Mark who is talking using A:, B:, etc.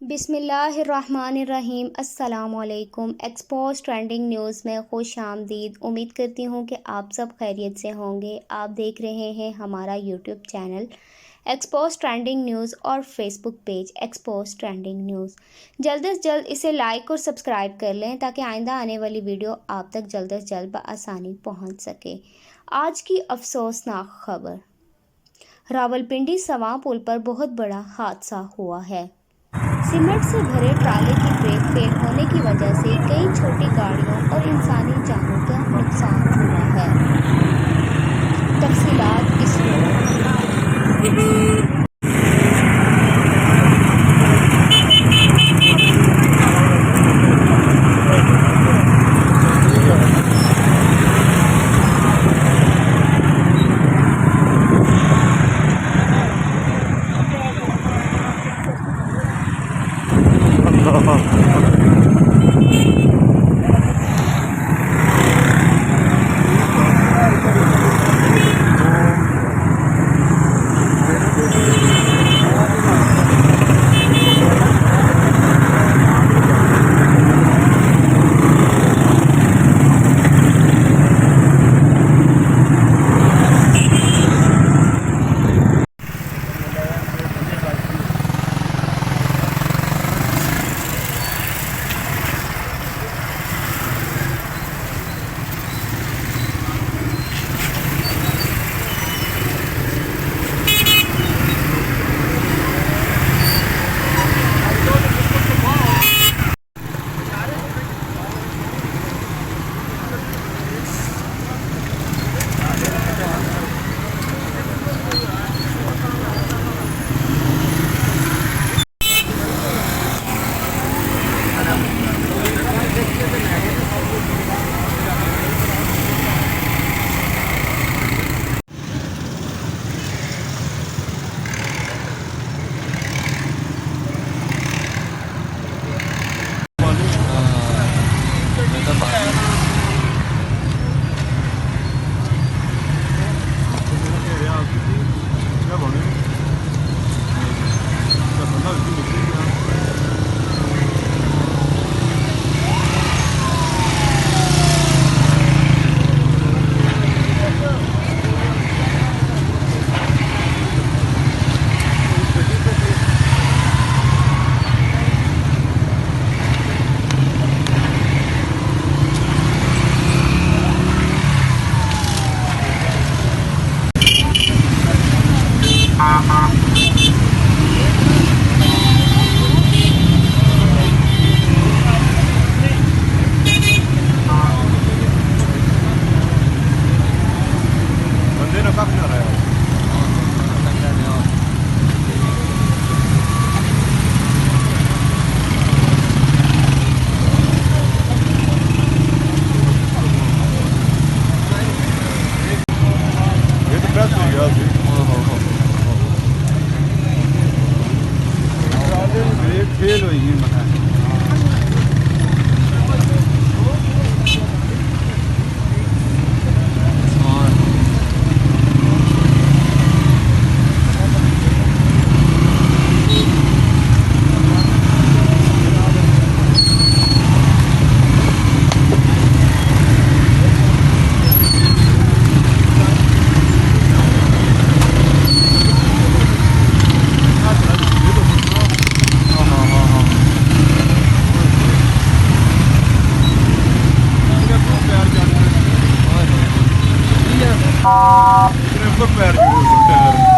A: बिस्मिल्लाहिर्रहमानिर्रहीम अस्सलामुअलैकुम। Expose Trending news में खुश आमदीद। उम्मीद करती हूँ कि आप सब खैरियत से होंगे। आप देख रहे हैं हमारा YouTube channel Expose Trending news और Facebook page Expose Trending news. जल्द से जल्द इसे लाइक और सब्सक्राइब कर लें ताकि आइंदा आने वाली वीडियो आप तक जल्द से जल्द बआसानी पहुँच सके। आज की अफसोसनाक खबर, रावलपिंडी सवां पुल पर बहुत बड़ा हादसा हुआ है। सीमेंट से भरे ट्राले की ब्रेक फेल होने की वजह से कई छोटी गाड़ियों और इंसानी जानों का नुकसान हुआ है। तफसीलात इस फेल हुई है। पैर